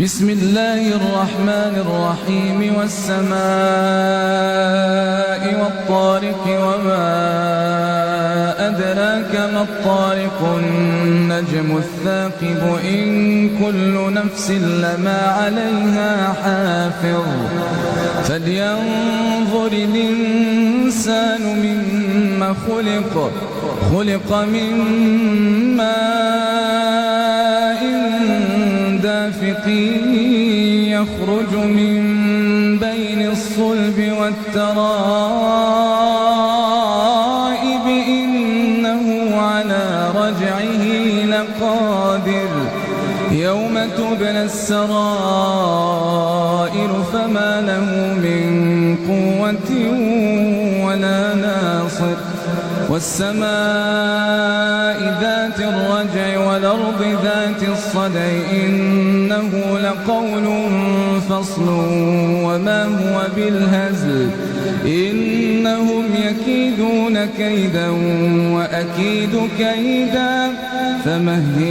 بسم الله الرحمن الرحيم والسماء والطارق وما أدراك ما الطارق النجم الثاقب إن كل نفس لما عليها حافظ فلينظر الإنسان مما خلق من ماء دافق يخرج من بين الصلب والترائب إنه على رجعه لقادر يوم تبلى السرائر فما له من قوة ولا ناصر والسماء ذات الرجع والأرض ذات الصدع إنه لقول فصل وما هو بالهزل إنهم يكيدون كيدا وأكيد كيدا فمهل